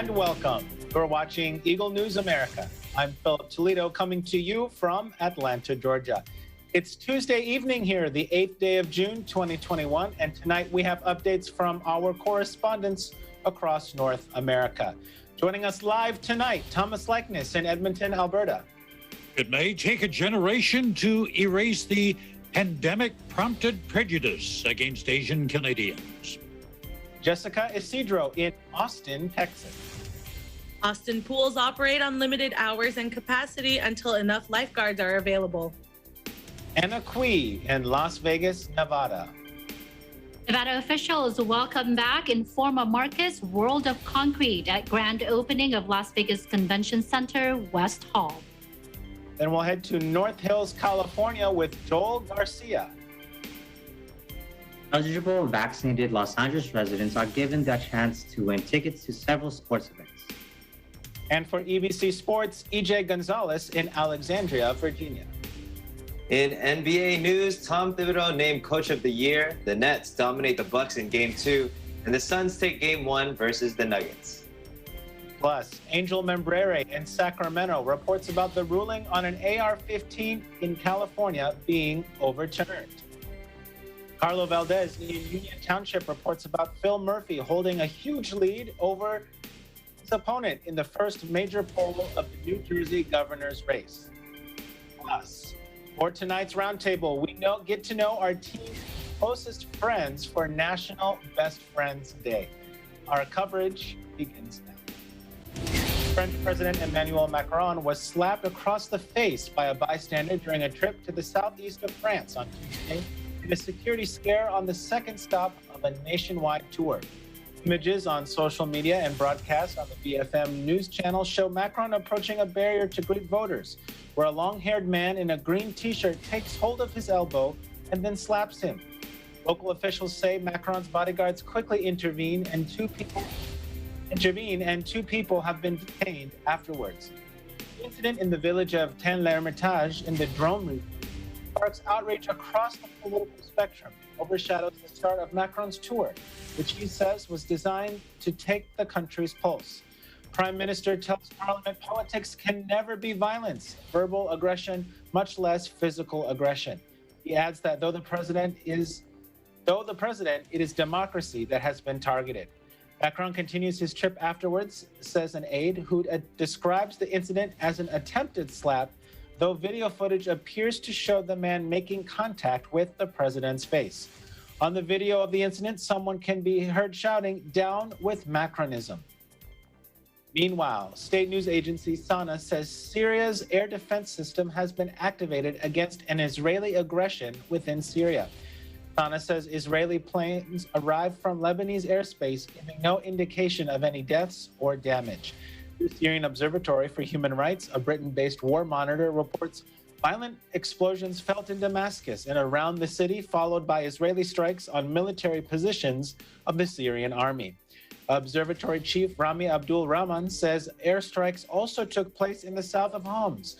and welcome. You're watching Eagle News America. I'm Philip Toledo coming to you from Atlanta, Georgia. It's Tuesday evening here, the 8th day of June, 2021, and tonight we have updates from our correspondents across North America. Joining us live tonight, Thomas Likeness in Edmonton, Alberta. It may take a generation to erase the pandemic-prompted prejudice against Asian Canadians. Jessica Isidro in Austin, Texas. Austin pools operate on limited hours and capacity until enough lifeguards are available. Anna Cui in Las Vegas, Nevada. Nevada officials welcome back Informa Marcus World of Concrete at grand opening of Las Vegas Convention Center West Hall. Then we'll head to North Hills, California with Joel Garcia. Eligible vaccinated Los Angeles residents are given the chance to win tickets to several sports events. And for EBC Sports, EJ Gonzalez in Alexandria, Virginia. In NBA news, Tom Thibodeau named Coach of the Year. The Nets dominate the Bucks in Game 2, and the Suns take Game 1 versus the Nuggets. Plus, Angel Membrere in Sacramento reports about the ruling on an AR-15 in California being overturned. Carlo Valdez in Union Township reports about Phil Murphy holding a huge lead over his opponent in the first major poll of the New Jersey governor's race. Plus, for tonight's roundtable, we get to know our team's closest friends for National Best Friends Day. Our coverage begins now. French President Emmanuel Macron was slapped across the face by a bystander during a trip to the southeast of France on Tuesday in a security scare on the second stop of a nationwide tour. Images on social media and broadcasts on the BFM news channel show Macron approaching a barrier to greet voters, where a long-haired man in a green t-shirt takes hold of his elbow and then slaps him. Local officials say Macron's bodyguards quickly intervene and two people have been detained afterwards. The incident in the village of Tain-l'Hermitage in the Drôme region sparks outrage across the political spectrum, overshadows the start of Macron's tour, which he says was designed to take the country's pulse. Prime Minister tells Parliament politics can never be violence, verbal aggression, much less physical aggression. He adds that though the president, it is democracy that has been targeted. Macron continues his trip afterwards, says an aide who describes the incident as an attempted slap, though video footage appears to show the man making contact with the president's face. On the video of the incident, someone can be heard shouting, "Down with Macronism." Meanwhile, state news agency SANA says Syria's air defense system has been activated against an Israeli aggression within Syria. SANA says Israeli planes arrived from Lebanese airspace, giving no indication of any deaths or damage. The Syrian Observatory for Human Rights, a Britain-based war monitor, reports violent explosions felt in Damascus and around the city, followed by Israeli strikes on military positions of the Syrian army. Observatory Chief Rami Abdul Rahman says airstrikes also took place in the south of Homs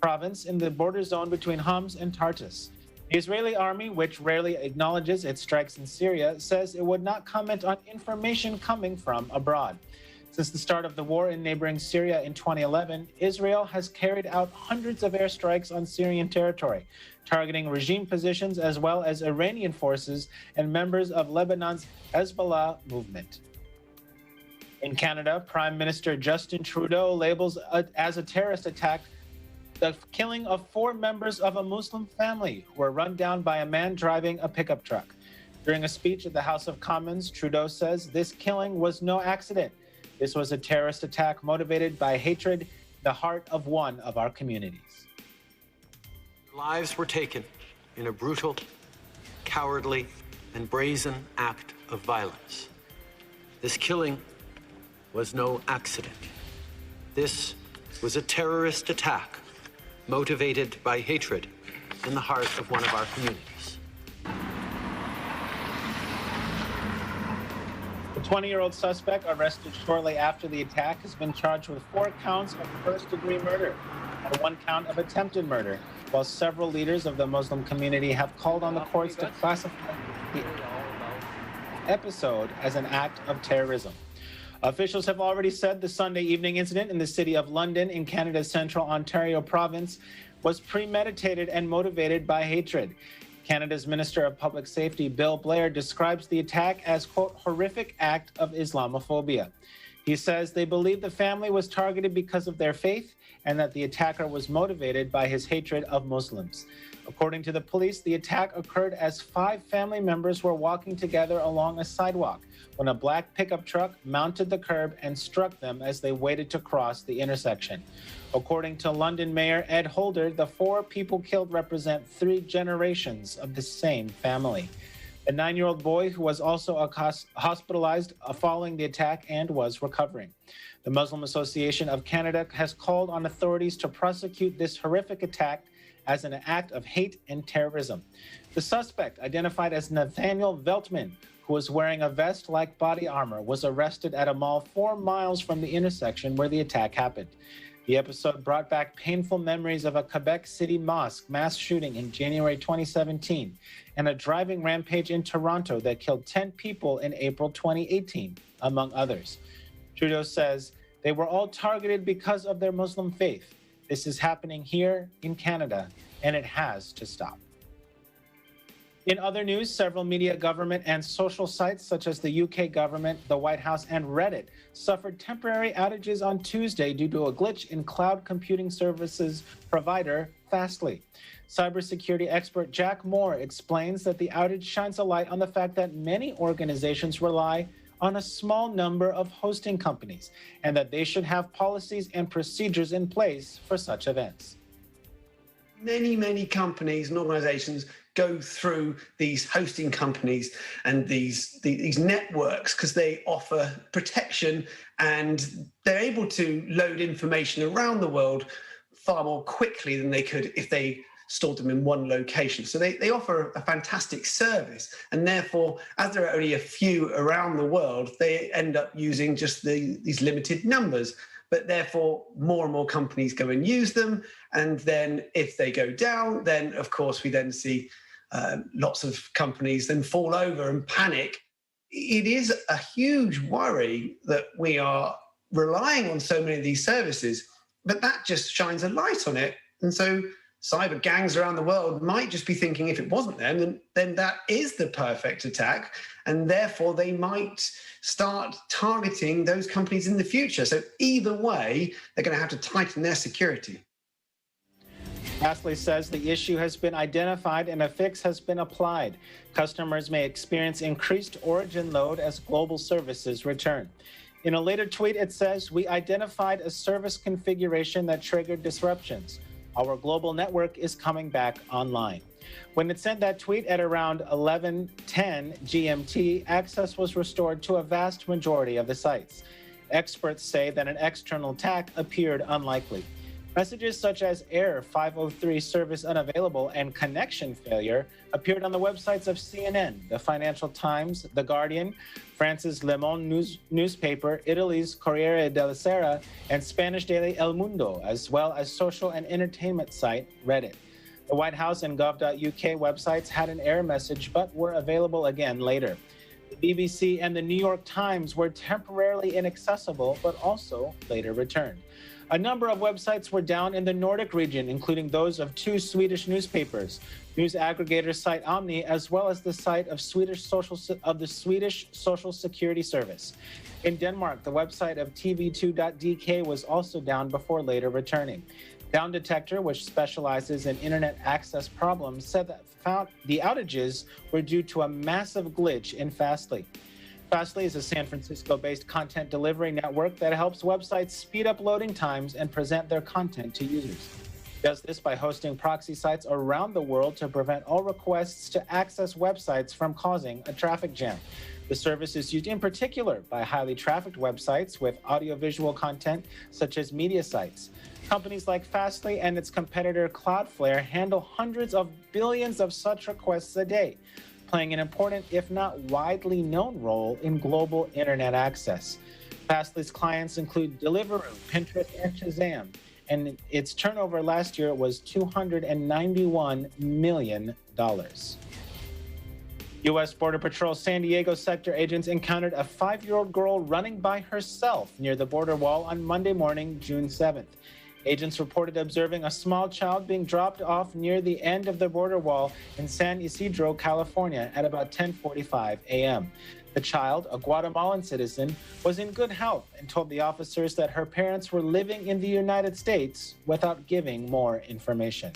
province in the border zone between Homs and Tartus. The Israeli army, which rarely acknowledges its strikes in Syria, says it would not comment on information coming from abroad. Since the start of the war in neighboring Syria in 2011, Israel has carried out hundreds of airstrikes on Syrian territory, targeting regime positions as well as Iranian forces and members of Lebanon's Hezbollah movement. In Canada, Prime Minister Justin Trudeau labels as a terrorist attack the killing of 4 members of a Muslim family who were run down by a man driving a pickup truck. During a speech at the House of Commons, Trudeau says this killing was no accident. This was a terrorist attack motivated by hatred in the heart of one of our communities. Lives were taken in a brutal, cowardly, and brazen act of violence. This killing was no accident. This was a terrorist attack motivated by hatred in the heart of one of our communities. The 20-year-old suspect arrested shortly after the attack has been charged with 4 counts of first-degree murder and 1 count of attempted murder, while several leaders of the Muslim community have called on the courts to classify the episode as an act of terrorism. Officials have already said the Sunday evening incident in the city of London in Canada's central Ontario province was premeditated and motivated by hatred. Canada's Minister of Public Safety, Bill Blair, describes the attack as, quote, horrific act of Islamophobia. He says they believe the family was targeted because of their faith and that the attacker was motivated by his hatred of Muslims. According to the police, the attack occurred as 5 family members were walking together along a sidewalk when a black pickup truck mounted the curb and struck them as they waited to cross the intersection. According to London Mayor Ed Holder, the 4 people killed represent 3 generations of the same family. A 9-year-old boy who was also hospitalized following the attack and was recovering. The Muslim Association of Canada has called on authorities to prosecute this horrific attack as an act of hate and terrorism. The suspect, identified as Nathaniel Veltman, who was wearing a vest-like body armor, was arrested at a mall 4 miles from the intersection where the attack happened. The episode brought back painful memories of a Quebec City mosque mass shooting in January 2017 and a driving rampage in Toronto that killed 10 people in April 2018, among others. Trudeau says they were all targeted because of their Muslim faith. This is happening here in Canada, and it has to stop. In other news, several media, government, and social sites such as the UK government, the White House, and Reddit suffered temporary outages on Tuesday due to a glitch in cloud computing services provider Fastly. Cybersecurity expert Jack Moore explains that the outage shines a light on the fact that many organizations rely on a small number of hosting companies and that they should have policies and procedures in place for such events. Many companies and organizations go through these hosting companies and these networks because they offer protection and they're able to load information around the world far more quickly than they could if they stored them in one location. So they offer a fantastic service, and therefore, as there are only a few around the world, they end up using just these limited numbers. But therefore, more and more companies go and use them, and then if they go down, then of course we then see lots of companies then fall over and panic. It is a huge worry that we are relying on so many of these services, but that just shines a light on it. And so cyber gangs around the world might just be thinking if it wasn't them, then that is the perfect attack. And therefore, they might start targeting those companies in the future. So either way, they're going to have to tighten their security. Fastly says the issue has been identified and a fix has been applied. Customers may experience increased origin load as global services return. In a later tweet, it says, "We identified a service configuration that triggered disruptions. Our global network is coming back online." When it sent that tweet at around 11:10 GMT, access was restored to a vast majority of the sites. Experts say that an external attack appeared unlikely. Messages such as error 503 service unavailable and connection failure appeared on the websites of CNN, the Financial Times, The Guardian, France's Le Monde newspaper, Italy's Corriere della Sera, and Spanish daily El Mundo, as well as social and entertainment site Reddit. The White House and gov.uk websites had an error message but were available again later. The BBC and the New York Times were temporarily inaccessible but also later returned. A number of websites were down in the Nordic region, including those of 2 Swedish newspapers, news aggregator site Omni, as well as the site of the Swedish Social Security Service. In Denmark, the website of tv2.dk was also down before later returning. Down Detector, which specializes in internet access problems, said that the outages were due to a massive glitch in Fastly. Fastly is a San Francisco-based content delivery network that helps websites speed up loading times and present their content to users. It does this by hosting proxy sites around the world to prevent all requests to access websites from causing a traffic jam. The service is used in particular by highly trafficked websites with audiovisual content, such as media sites. Companies like Fastly and its competitor Cloudflare handle hundreds of billions of such requests a day, playing an important, if not widely known, role in global internet access. Fastly's clients include Deliveroo, Pinterest, and Shazam, and its turnover last year was $291 million. U.S. Border Patrol San Diego sector agents encountered a 5-year-old girl running by herself near the border wall on Monday morning, June 7th. Agents reported observing a small child being dropped off near the end of the border wall in San Isidro, California at about 10:45 a.m. The child, a Guatemalan citizen, was in good health and told the officers that her parents were living in the United States without giving more information.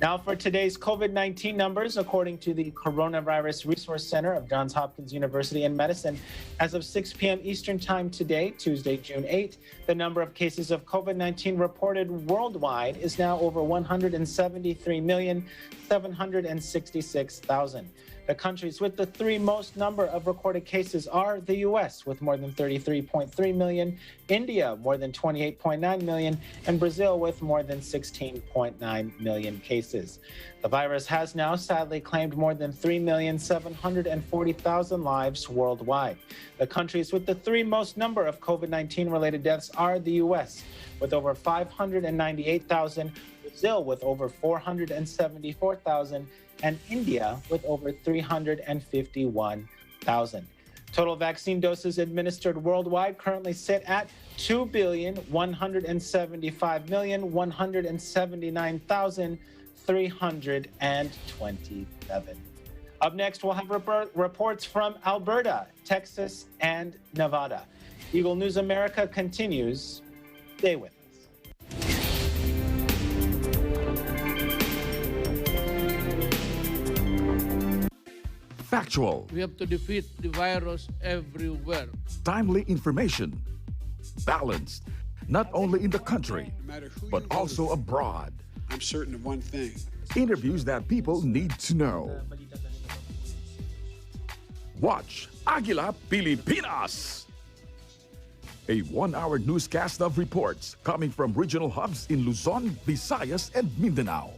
Now for today's COVID-19 numbers, according to the Coronavirus Resource Center of Johns Hopkins University in Medicine, as of 6 p.m. Eastern Time today, Tuesday, June 8, the number of cases of COVID-19 reported worldwide is now over 173,766,000. The countries with the three most number of recorded cases are the U.S. with more than 33.3 million, India more than 28.9 million, and Brazil with more than 16.9 million cases. The virus has now sadly claimed more than 3,740,000 lives worldwide. The countries with the three most number of COVID-19 related deaths are the U.S. with over 598,000, Brazil with over 474,000, and India with over 351,000. Total vaccine doses administered worldwide currently sit at 2,175,179,327. Up next, we'll have reports from Alberta, Texas, and Nevada. Eagle News America continues. Stay with us. Factual. We have to defeat the virus everywhere. Timely information. Balanced, not only in the country, but also abroad. I'm certain of one thing. Interviews that people need to know. Watch Aguila Pilipinas. A 1-hour newscast of reports coming from regional hubs in Luzon, Visayas, and Mindanao.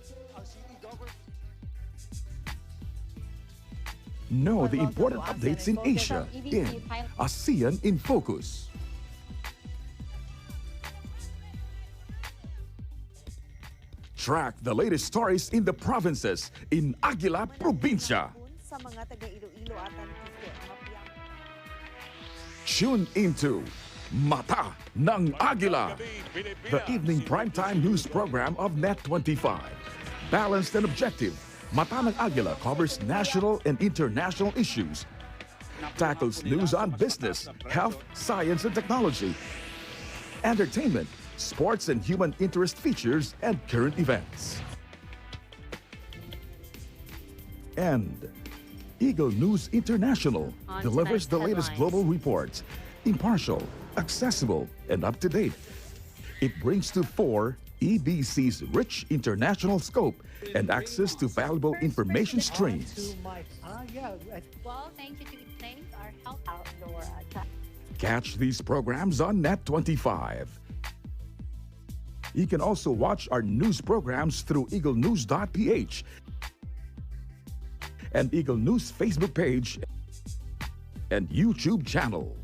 Know the important updates in Asia in ASEAN in Focus. Track the latest stories in the provinces in Aguila Provincia. Tune into Mata ng Aguila, the evening primetime news program of Net25. Balanced and objective, Mata ng Aguila covers national and international issues, tackles news on business, health, science and technology, entertainment, sports and human interest features, and current events. And Eagle News International delivers the latest global reports, impartial, accessible, and up-to-date. It brings to fore EBC's rich international scope and access to valuable information streams. Well, thank you to thank our help outdoor. Catch these programs on Net25. You can also watch our news programs through eaglenews.ph and Eagle News Facebook page and YouTube channel.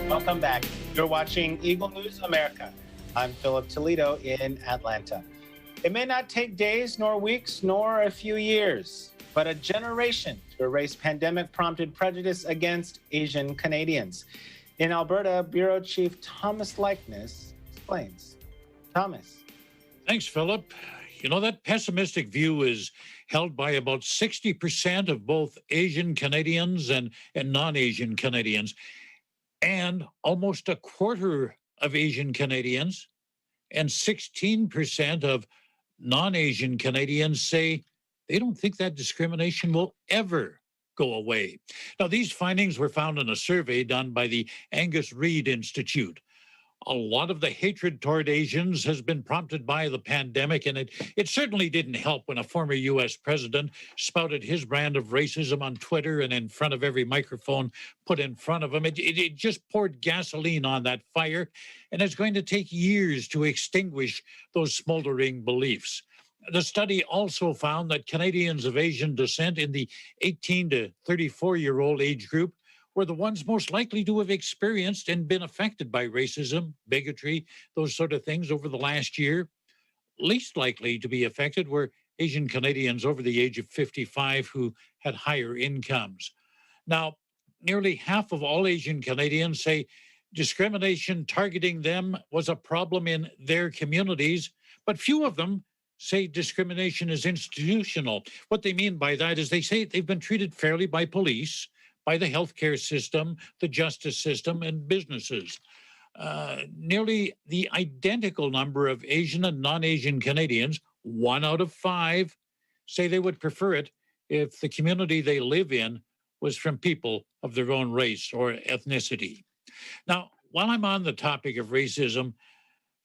Welcome back. You're watching Eagle News America. I'm Philip Toledo in Atlanta. It may not take days, nor weeks, nor a few years, but a generation to erase pandemic-prompted prejudice against Asian Canadians. In Alberta, Bureau Chief Thomas Likeness explains. Thomas. Thanks, Philip. You know, that pessimistic view is held by about 60% of both Asian Canadians and non-Asian Canadians. And almost a quarter of Asian Canadians and 16% of non-Asian Canadians say they don't think that discrimination will ever go away. Now, these findings were found in a survey done by the Angus Reid Institute. A lot of the hatred toward Asians has been prompted by the pandemic, and it certainly didn't help when a former U.S. president spouted his brand of racism on Twitter and in front of every microphone put in front of him. It just poured gasoline on that fire, and it's going to take years to extinguish those smoldering beliefs. The study also found that Canadians of Asian descent in the 18 to 34-year-old age group were the ones most likely to have experienced and been affected by racism, bigotry, those sort of things over the last year. Least likely to be affected were Asian Canadians over the age of 55 who had higher incomes. Now, nearly half of all Asian Canadians say discrimination targeting them was a problem in their communities, but few of them say discrimination is institutional. What they mean by that is they say they've been treated fairly by police, by the healthcare system, the justice system, and businesses. Nearly the identical number of Asian and non-Asian Canadians, 1 out of 5, say they would prefer it if the community they live in was from people of their own race or ethnicity. Now, while I'm on the topic of racism,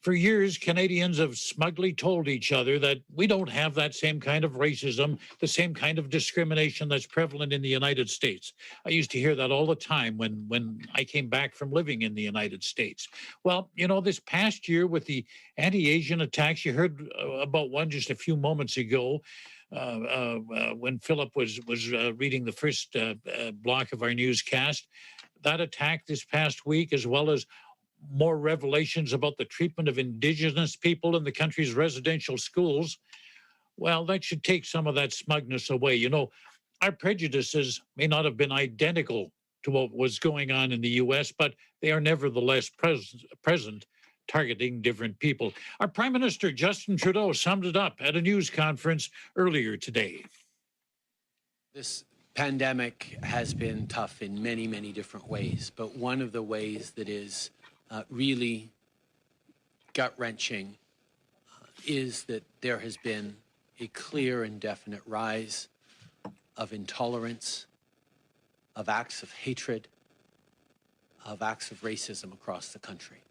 for years, Canadians have smugly told each other that we don't have that same kind of racism, the same kind of discrimination that's prevalent in the United States. I used to hear that all the time when I came back from living in the United States. Well, you know, this past year with the anti-Asian attacks, you heard about one just a few moments ago when Philip was reading the first block of our newscast. That attack this past week, as well as more revelations about the treatment of Indigenous people in the country's residential schools, well, that should take some of that smugness away. You know, our prejudices may not have been identical to what was going on in the U.S., but they are nevertheless present, targeting different people. Our Prime Minister, Justin Trudeau, summed it up at a news conference earlier today. This pandemic has been tough in many, many different ways, but one of the ways that is really gut-wrenching is that there has been a clear and definite rise of intolerance, of acts of hatred, of acts of racism across the country.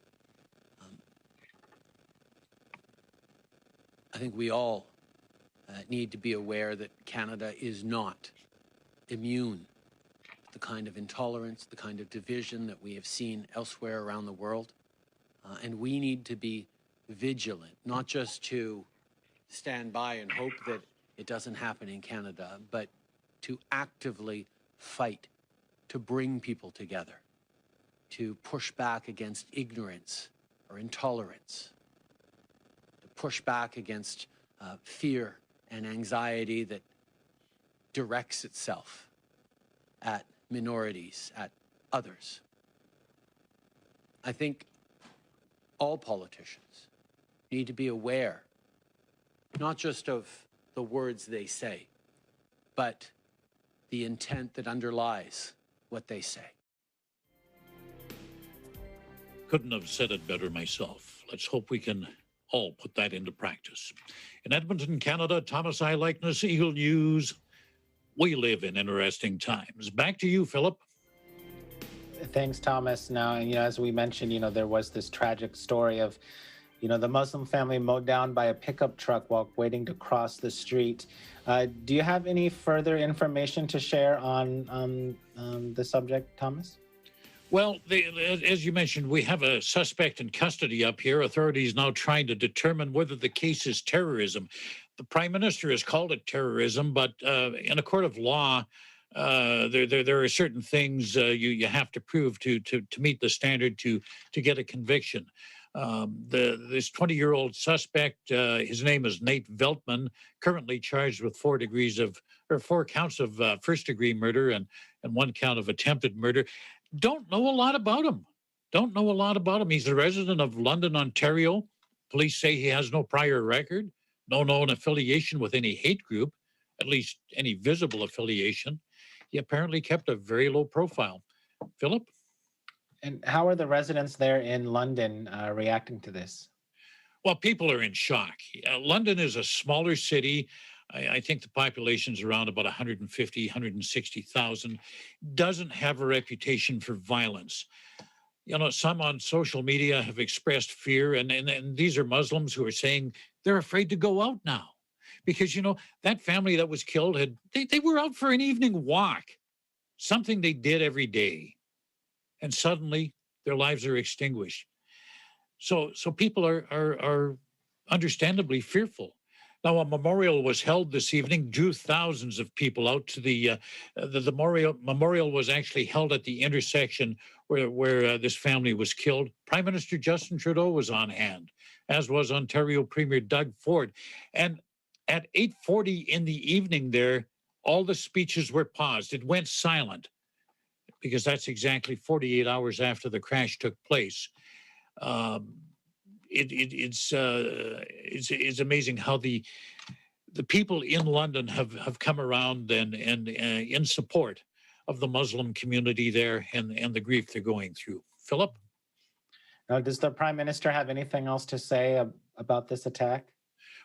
I think we all need to be aware that Canada is not immune the kind of intolerance, the kind of division that we have seen elsewhere around the world. And we need to be vigilant, not just to stand by and hope that it doesn't happen in Canada, but to actively fight, to bring people together, to push back against ignorance or intolerance, to push back against fear and anxiety that directs itself at minorities, at others. I think all politicians need to be aware, not just of the words they say, but the intent that underlies what they say. Couldn't have said it better myself. Let's hope we can all put that into practice. In Edmonton, Canada, Thomas I. Likeness, Eagle News. We live in interesting times. Back to you, Philip. Thanks, Thomas. Now, as we mentioned, there was this tragic story of, the Muslim family mowed down by a pickup truck while waiting to cross the street. Do you have any further information to share on the subject, Thomas? Well, as you mentioned, we have a suspect in custody up here. Authorities now trying to determine whether the case is terrorism. The Prime Minister has called it terrorism, but in a court of law, there are certain things you have to prove to meet the standard to get a conviction. This 20-year-old suspect, his name is Nate Veltman, currently charged with 4 counts of first-degree murder and 1 count of attempted murder. Don't know a lot about him. He's a resident of London, Ontario. Police say he has no prior record, no known affiliation with any hate group, at least any visible affiliation. He apparently kept a very low profile. Philip? And how are the residents there in London reacting to this? Well, people are in shock. London is a smaller city. I think the population's around about 150, 160,000, doesn't have a reputation for violence. Some on social media have expressed fear, and these are Muslims who are saying they're afraid to go out now because, that family that was killed, they were out for an evening walk, something they did every day, and suddenly their lives are extinguished. So people are understandably fearful. Now, a memorial was held this evening, drew thousands of people out to the memorial was actually held at the intersection where this family was killed. Prime Minister Justin Trudeau was on hand, as was Ontario Premier Doug Ford. And at 8:40 in the evening there, all the speeches were paused. It went silent because that's exactly 48 hours after the crash took place. It's amazing how the people in London have come around and in support of the Muslim community there and the grief they're going through. Philip? Now, does the Prime Minister have anything else to say about this attack?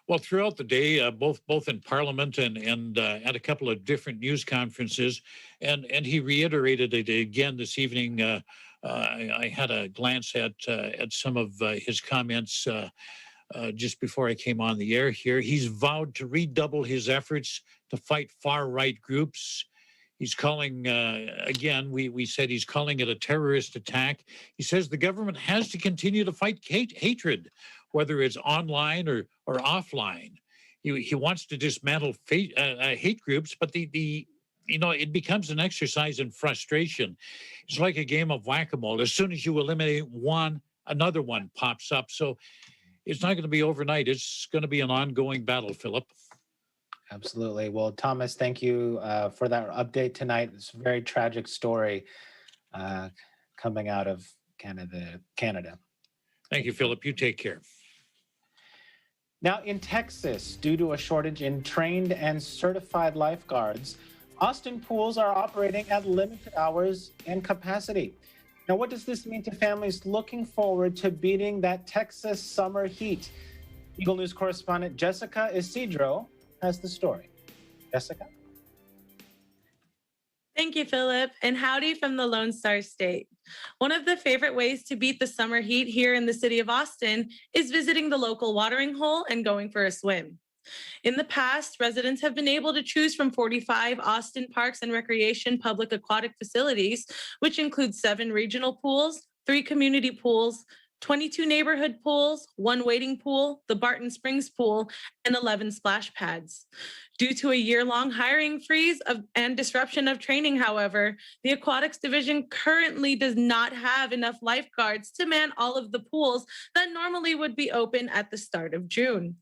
Well, throughout the day, both in Parliament and at a couple of different news conferences, and he reiterated it again this evening. I had a glance at some of his comments just before I came on the air here. He's vowed to redouble his efforts to fight far-right groups. He's calling, again, we said he's calling it a terrorist attack. He says the government has to continue to fight hatred, whether it's online or offline. He wants to dismantle hate groups, but it becomes an exercise in frustration. It's like a game of whack-a-mole. As soon as you eliminate one, another one pops up. So it's not going to be overnight. It's going to be an ongoing battle, Philip. Absolutely. Well, Thomas, thank you for that update tonight. It's a very tragic story coming out of Canada. Thank you, Philip. You take care. Now, in Texas, due to a shortage in trained and certified lifeguards, Austin pools are operating at limited hours and capacity. Now, what does this mean to families looking forward to beating that Texas summer heat? Eagle News correspondent Jessica Isidro has the story. Jessica? Thank you, Philip, and howdy from the Lone Star State. One of the favorite ways to beat the summer heat here in the city of Austin is visiting the local watering hole and going for a swim. In the past, residents have been able to choose from 45 Austin Parks and Recreation public aquatic facilities, which include 7 regional pools, 3 community pools, 22 neighborhood pools, 1 wading pool, the Barton Springs pool, and 11 splash pads. Due to a year-long hiring freeze and disruption of training, however, the Aquatics Division currently does not have enough lifeguards to man all of the pools that normally would be open at the start of June.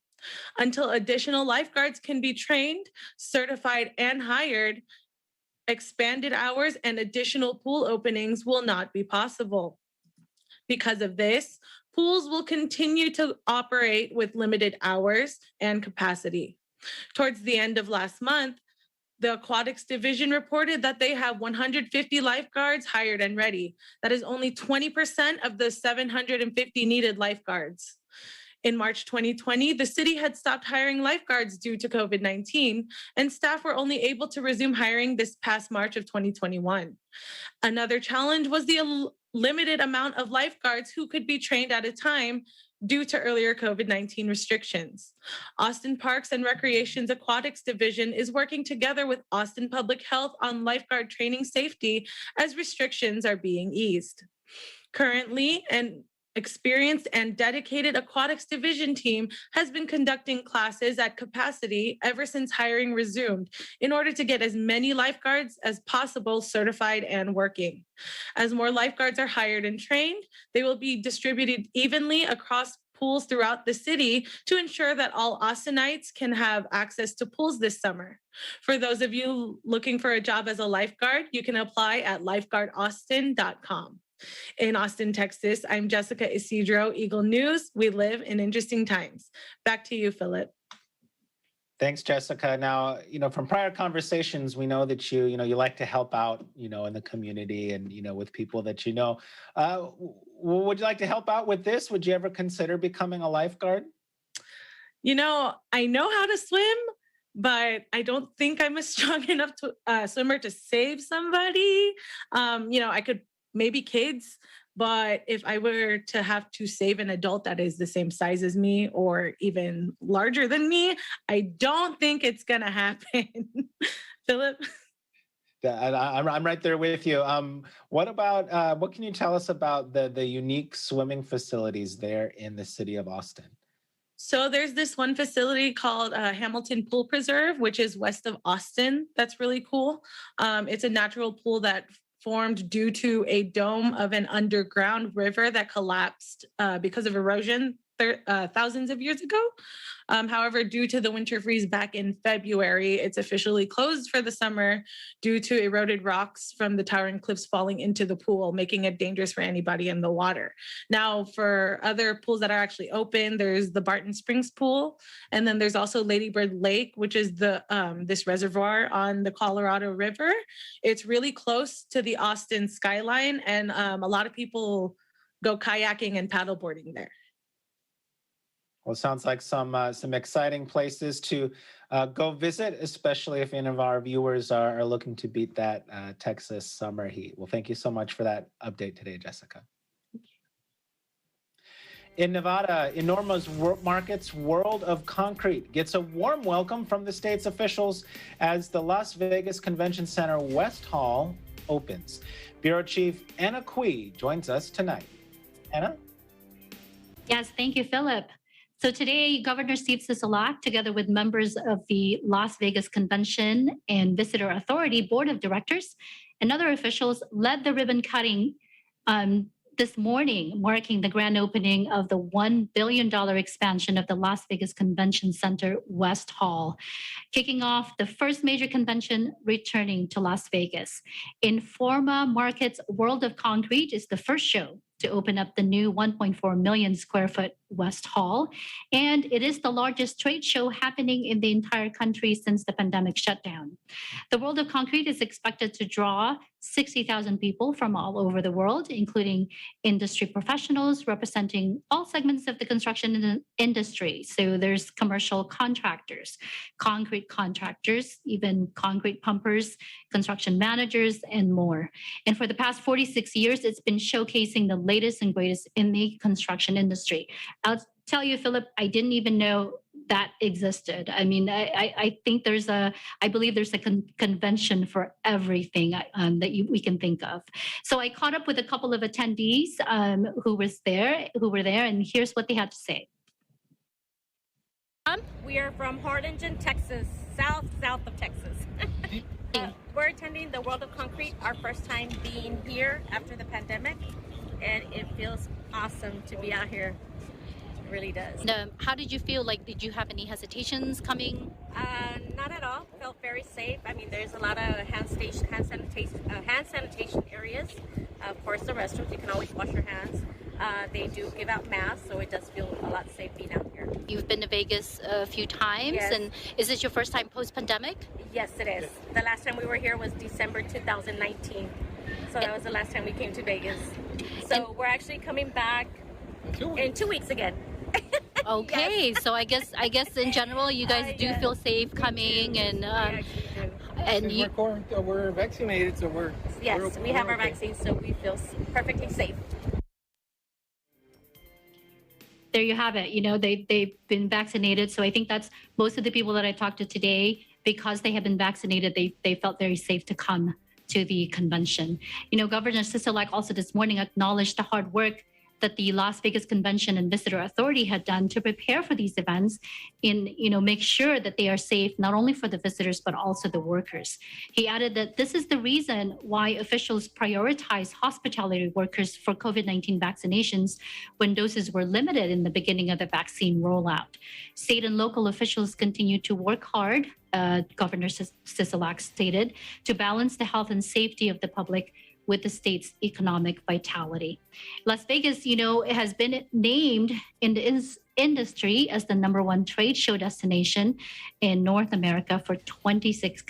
Until additional lifeguards can be trained, certified, and hired, expanded hours and additional pool openings will not be possible. Because of this, pools will continue to operate with limited hours and capacity. Towards the end of last month, the Aquatics Division reported that they have 150 lifeguards hired and ready. That is only 20% of the 750 needed lifeguards. In March 2020, the city had stopped hiring lifeguards due to COVID-19, and staff were only able to resume hiring this past March of 2021. Another challenge was the limited amount of lifeguards who could be trained at a time due to earlier COVID-19 restrictions. Austin Parks and Recreation's Aquatics Division is working together with Austin Public Health on lifeguard training safety as restrictions are being eased. Currently, an experienced and dedicated Aquatics Division team has been conducting classes at capacity ever since hiring resumed in order to get as many lifeguards as possible certified and working. As more lifeguards are hired and trained, they will be distributed evenly across pools throughout the city to ensure that all Austinites can have access to pools this summer. For those of you looking for a job as a lifeguard, you can apply at lifeguardaustin.com. In Austin, Texas, I'm Jessica Isidro, Eagle News. We live in interesting times. Back to you, Philip. Thanks, Jessica. Now, from prior conversations, we know that you like to help out, in the community and, with people that you know. Would you like to help out with this? Would you ever consider becoming a lifeguard? I know how to swim, but I don't think I'm a strong enough swimmer to save somebody. I could maybe kids, but if I were to have to save an adult that is the same size as me or even larger than me, I don't think it's going to happen. Philip? I'm right there with you. What can you tell us about the unique swimming facilities there in the city of Austin? So there's this one facility called Hamilton Pool Preserve, which is west of Austin. That's really cool. It's a natural pool that formed due to a dome of an underground river that collapsed because of erosion thousands of years ago. However, due to the winter freeze back in February, it's officially closed for the summer due to eroded rocks from the towering cliffs falling into the pool, making it dangerous for anybody in the water. Now, for other pools that are actually open, there's the Barton Springs pool, and then there's also Ladybird Lake, which is the this reservoir on the Colorado River. It's really close to the Austin skyline, and a lot of people go kayaking and paddleboarding there. Well, it sounds like some exciting places to go visit, especially if any of our viewers are looking to beat that Texas summer heat. Well, thank you so much for that update today, Jessica. In Nevada, INORMA's Markets World of Concrete gets a warm welcome from the state's officials as the Las Vegas Convention Center West Hall opens. Bureau Chief Anna Cui joins us tonight. Anna? Yes, thank you, Philip. So today, Governor Steve Sisolak, together with members of the Las Vegas Convention and Visitor Authority Board of Directors and other officials, led the ribbon cutting this morning, marking the grand opening of the $1 billion expansion of the Las Vegas Convention Center West Hall, kicking off the first major convention returning to Las Vegas. INORMA Markets World of Concrete is the first show to open up the new 1.4 million square foot West Hall. And it is the largest trade show happening in the entire country since the pandemic shutdown. The World of Concrete is expected to draw 60,000 people from all over the world, including industry professionals representing all segments of the construction industry. So there's commercial contractors, concrete contractors, even concrete pumpers, construction managers, and more. And for the past 46 years, it's been showcasing the latest and greatest in the construction industry. I'll tell you, Philip, I didn't even know that existed. I mean, I think I believe there's a convention for everything that we can think of. So I caught up with a couple of attendees who were there, and here's what they had to say. We are from Harlingen, Texas, south of Texas. We're attending the World of Concrete, our first time being here after the pandemic, and it feels awesome to be out here. It really does. How did you feel? Like, did you have any hesitations coming? Not at all. Felt very safe. I mean, there's a lot of hand sanitation areas. Of course, the restrooms, you can always wash your hands. They do give out masks, so it does feel a lot safe being out here. You've been to Vegas a few times, yes. And is this your first time post-pandemic? Yes, it is. The last time we were here was December 2019. So that was the last time we came to Vegas. So we're actually coming back in 2 weeks again. Okay, yes. So I guess in general you guys do feel safe coming, and we're vaccinated, so we're we have our vaccines, so we feel perfectly safe. There you have it. You know, they've been vaccinated, so I think that's most of the people that I talked to today, because they have been vaccinated, they felt very safe to come to the convention. You know, Governor Sisolak also this morning acknowledged the hard work that the Las Vegas Convention and Visitor Authority had done to prepare for these events, make sure that they are safe, not only for the visitors, but also the workers. He added that this is the reason why officials prioritize hospitality workers for COVID-19 vaccinations when doses were limited in the beginning of the vaccine rollout. State and local officials continue to work hard, Governor Sisolak stated, to balance the health and safety of the public with the state's economic vitality. Las Vegas, has been named in the industry as the #1 trade show destination in North America for 26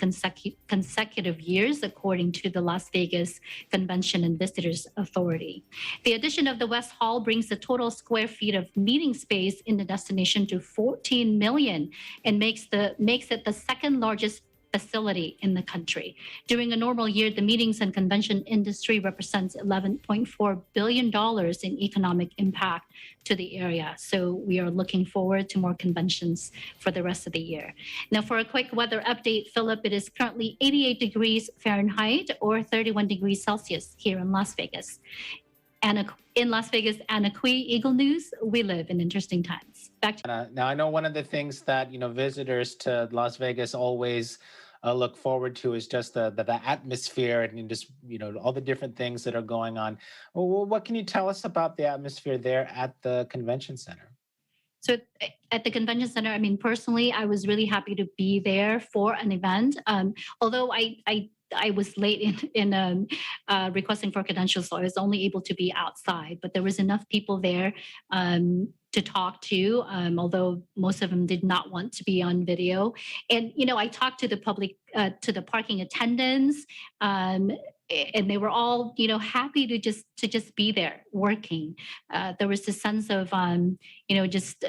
consecutive years, according to the Las Vegas Convention and Visitors Authority. The addition of the West Hall brings the total square feet of meeting space in the destination to 14 million and makes it the second largest facility in the country. During a normal year, the meetings and convention industry represents $11.4 billion in economic impact to the area. So we are looking forward to more conventions for the rest of the year. Now, for a quick weather update, Philip, it is currently 88 degrees Fahrenheit or 31 degrees Celsius here in Las Vegas. in Las Vegas, Anahui, Eagle News, we live in interesting times. Back to Now, I know one of the things that visitors to Las Vegas always look forward to is just the atmosphere and just all the different things that are going on. Well, what can you tell us about the atmosphere there at the convention center? So at the convention center, I mean, personally, I was really happy to be there for an event. Although I was late in requesting for credentials, so I was only able to be outside. But there was enough people there to talk to, although most of them did not want to be on video. And I talked to the public, to the parking attendants, and they were all happy to just be there working. There was this sense of just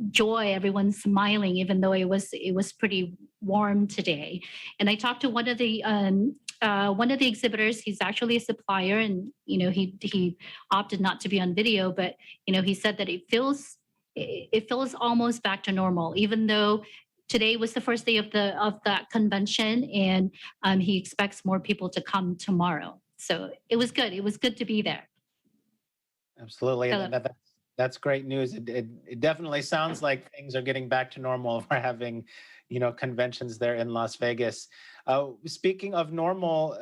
joy. Everyone's smiling, even though it was pretty warm today. And I talked to one of the exhibitors. He's actually a supplier, and he opted not to be on video, but he said that it feels almost back to normal, even though today was the first day of that convention, and he expects more people to come tomorrow. So it was good. It was good to be there. Absolutely. That's great news. It definitely sounds like things are getting back to normal. We're having, conventions there in Las Vegas. Speaking of normal,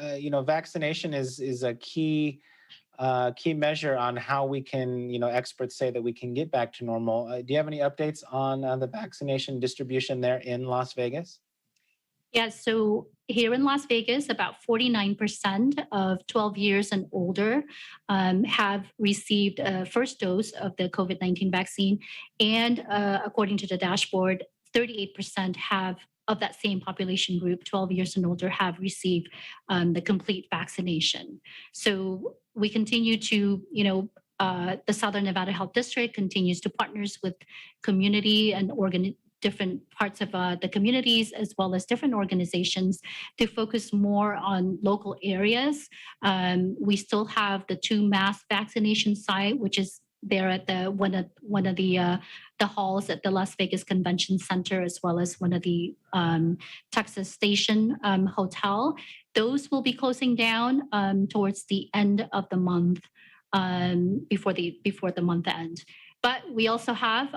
vaccination is a key measure on how we can, experts say that we can get back to normal. Do you have any updates on the vaccination distribution there in Las Vegas? Yeah, so here in Las Vegas, about 49% of 12 years and older have received a first dose of the COVID-19 vaccine. And according to the dashboard, 38% of that same population group, 12 years and older, have received the complete vaccination. So we continue to, the Southern Nevada Health District continues to partners with community and different parts of the communities, as well as different organizations, to focus more on local areas. We still have the 2 mass vaccination site, which is there at one of the halls at the Las Vegas Convention Center, as well as one of the Texas Station Hotel. Those will be closing down towards the end of the month, before the month end. But we also have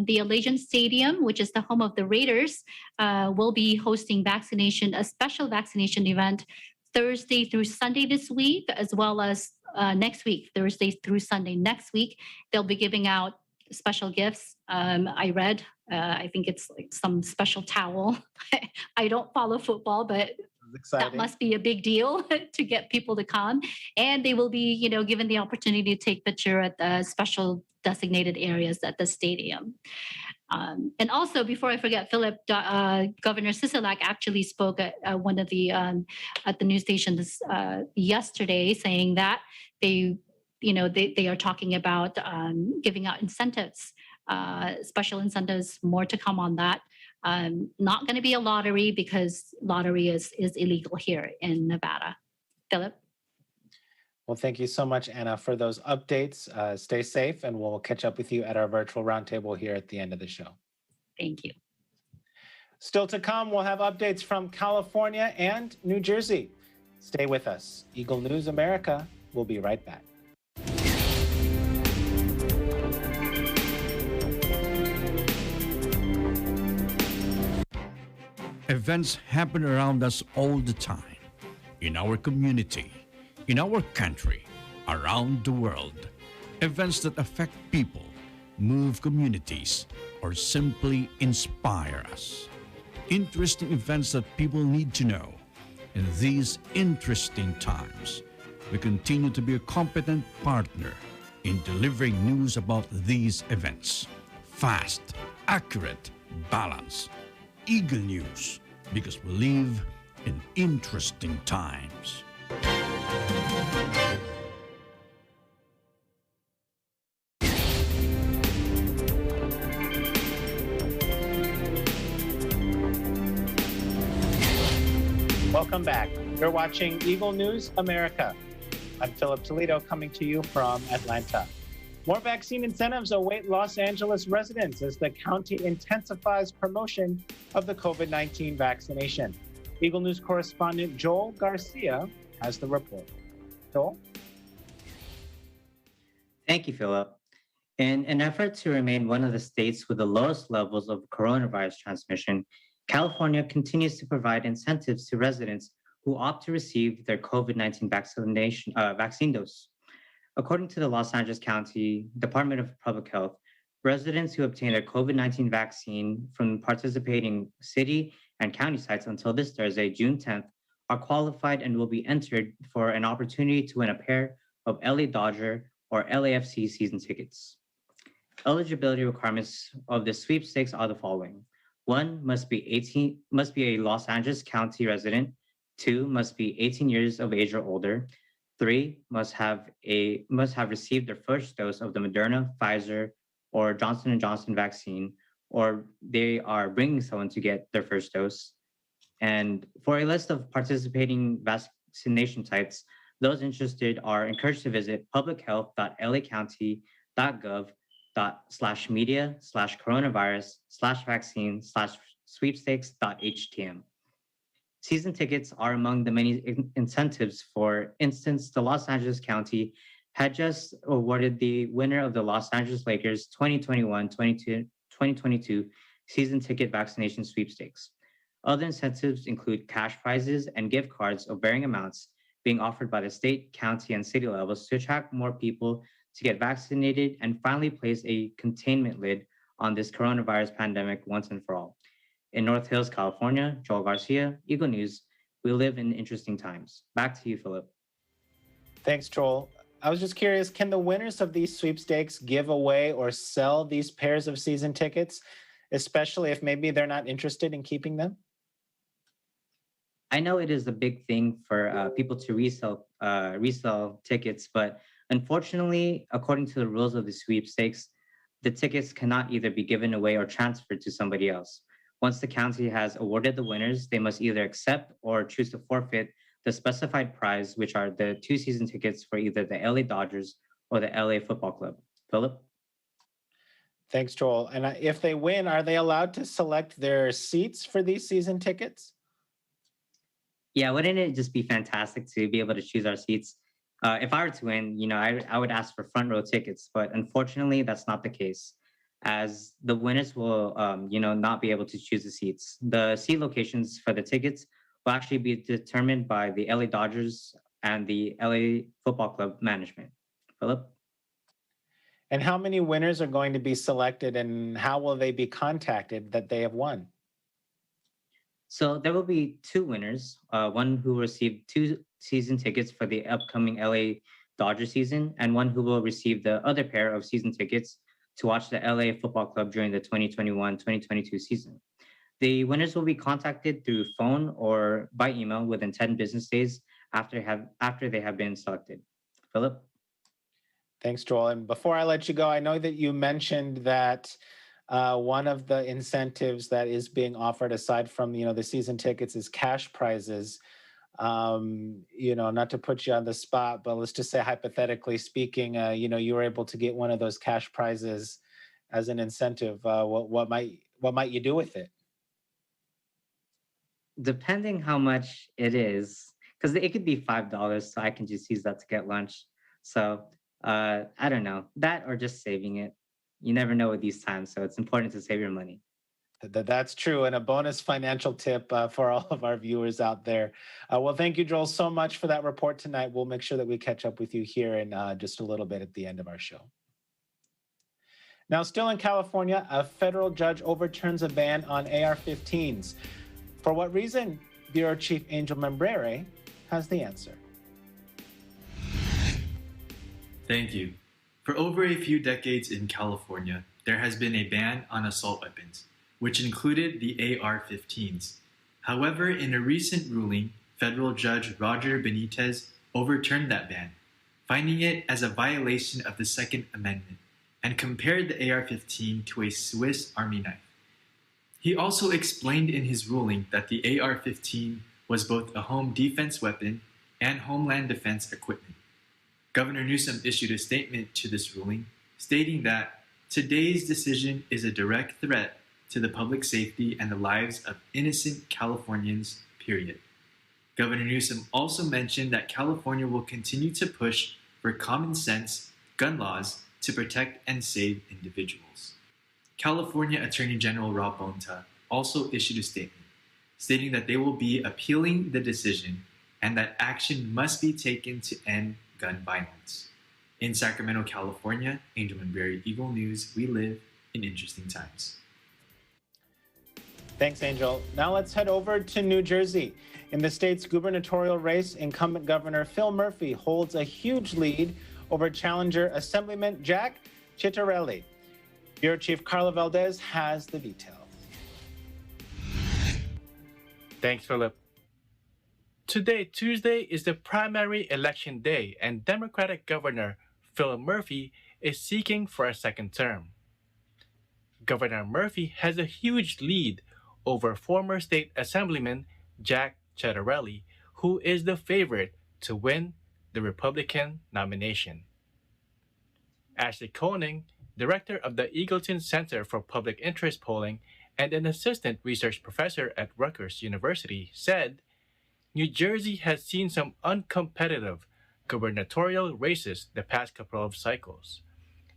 the Allegiant Stadium, which is the home of the Raiders, will be hosting a special vaccination event Thursday through Sunday this week, as well as next week, Thursday through Sunday next week. They'll be giving out special gifts. I read, I think it's like some special towel. I don't follow football, but that must be a big deal to get people to come. And they will be, given the opportunity to take picture at the special designated areas at the stadium. And also, before I forget, Philip, Governor Sisolak actually spoke at one of the at the news station yesterday, saying that they are talking about giving out incentives, special incentives, more to come on that. Not going to be a lottery, because lottery is illegal here in Nevada. Philip? Well, thank you so much, Anna, for those updates. Stay safe, and we'll catch up with you at our virtual roundtable here at the end of the show. Thank you. Still to come, we'll have updates from California and New Jersey. Stay with us. Eagle News America will be right back. Events happen around us all the time, in our community, in our country, around the world. Events that affect people, move communities, or simply inspire us. Interesting events that people need to know. In these interesting times, we continue to be a competent partner in delivering news about these events. Fast, accurate, balanced. Eagle News, because we live in interesting times. Welcome back. You're watching Eagle News America. I'm Philip Toledo, coming to you from Atlanta. More vaccine incentives await Los Angeles residents as the county intensifies promotion of the COVID-19 vaccination. Eagle News correspondent Joel Garcia has the report. Joel? Thank you, Philip. In an effort to remain one of the states with the lowest levels of coronavirus transmission, California continues to provide incentives to residents who opt to receive their COVID-19 vaccine dose. According to the Los Angeles County Department of Public Health, residents who obtain their COVID-19 vaccine from participating city and county sites until this Thursday, June 10th, are qualified and will be entered for an opportunity to win a pair of LA Dodger or LAFC season tickets. Eligibility requirements of the sweepstakes are the following. One, must be a Los Angeles County resident. Two, must be 18 years of age or older. Three, must have received their first dose of the Moderna, Pfizer, or Johnson & Johnson vaccine, or they are bringing someone to get their first dose. And for a list of participating vaccination sites, those interested are encouraged to visit publichealth.lacounty.gov/media/coronavirus/vaccine/sweepstakes.htm. Season tickets are among the many incentives. For instance, the Los Angeles County had just awarded the winner of the Los Angeles Lakers 2021-2022 season ticket vaccination sweepstakes. Other incentives include cash prizes and gift cards of varying amounts being offered by the state, county, and city levels to attract more people to get vaccinated and finally place a containment lid on this coronavirus pandemic once and for all. In North Hills, California, Joel Garcia, Eagle News, we live in interesting times. Back to you, Philip. Thanks, Joel. I was just curious, can the winners of these sweepstakes give away or sell these pairs of season tickets, especially if maybe they're not interested in keeping them? I know it is a big thing for people to resell tickets, but unfortunately, according to the rules of the sweepstakes, the tickets cannot either be given away or transferred to somebody else. Once the county has awarded the winners, they must either accept or choose to forfeit the specified prize, which are the 2 season tickets for either the LA Dodgers or the LA Football Club. Philip? Thanks, Joel. And if they win, are they allowed to select their seats for these season tickets? Yeah, wouldn't it just be fantastic to be able to choose our seats? If I were to win, I would ask for front row tickets, but unfortunately, that's not the case, as the winners will, not be able to choose the seats. The seat locations for the tickets will actually be determined by the LA Dodgers and the LA Football Club management. Philip? And how many winners are going to be selected, and how will they be contacted that they have won? So there will be 2 winners, one who will receive 2 season tickets for the upcoming LA Dodger season, and one who will receive the other pair of season tickets to watch the LA Football Club during the 2021-2022 season. The winners will be contacted through phone or by email within 10 business days after they have been selected. Philip? Thanks, Joel. And before I let you go, I know that you mentioned that one of the incentives that is being offered, aside from the season tickets, is cash prizes. Not to put you on the spot, but let's just say hypothetically speaking, you were able to get one of those cash prizes as an incentive. What might you do with it? Depending how much it is, because it could be $5, so I can just use that to get lunch. So I don't know, that or just saving it. You never know with these times, so it's important to save your money. That's true. And a bonus financial tip for all of our viewers out there. Well, thank you, Joel, so much for that report tonight. We'll make sure that we catch up with you here in just a little bit at the end of our show. Now, still in California, a federal judge overturns a ban on AR-15s. For what reason? Bureau Chief Angel Membrere has the answer. Thank you. For over a few decades in California, there has been a ban on assault weapons, which included the AR-15s. However, in a recent ruling, federal judge Roger Benitez overturned that ban, finding it as a violation of the Second Amendment, and compared the AR-15 to a Swiss Army knife. He also explained in his ruling that the AR-15 was both a home defense weapon and homeland defense equipment. Governor Newsom issued a statement to this ruling, stating that today's decision is a direct threat to the public safety and the lives of innocent Californians, period. Governor Newsom also mentioned that California will continue to push for common sense gun laws to protect and save individuals. California Attorney General Rob Bonta also issued a statement stating that they will be appealing the decision and that action must be taken to end gun violence. In Sacramento, California, Angel Manberry, Eagle News, we live in interesting times. Thanks, Angel. Now let's head over to New Jersey. In the state's gubernatorial race, incumbent Governor Phil Murphy holds a huge lead over challenger Assemblyman Jack Ciattarelli. Bureau Chief Carlo Valdez has the details. Thanks, Philip. Today, Tuesday, is the primary election day, and Democratic Governor Phil Murphy is seeking for a second term. Governor Murphy has a huge lead over former state Assemblyman Jack Ciattarelli, who is the favorite to win the Republican nomination. Ashley Koenig, director of the Eagleton Center for Public Interest Polling and an assistant research professor at Rutgers University, said, New Jersey has seen some uncompetitive gubernatorial races the past couple of cycles,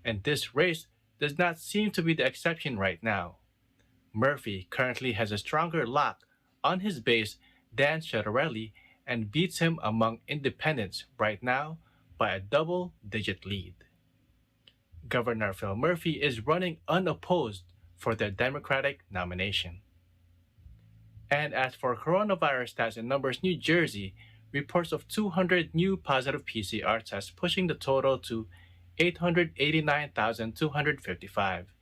and this race does not seem to be the exception right now. Murphy currently has a stronger lock on his base than Ciattarelli and beats him among independents right now by a double-digit lead. Governor Phil Murphy is running unopposed for the Democratic nomination. And as for coronavirus stats and numbers, New Jersey reports of 200 new positive PCR tests, pushing the total to 889,255.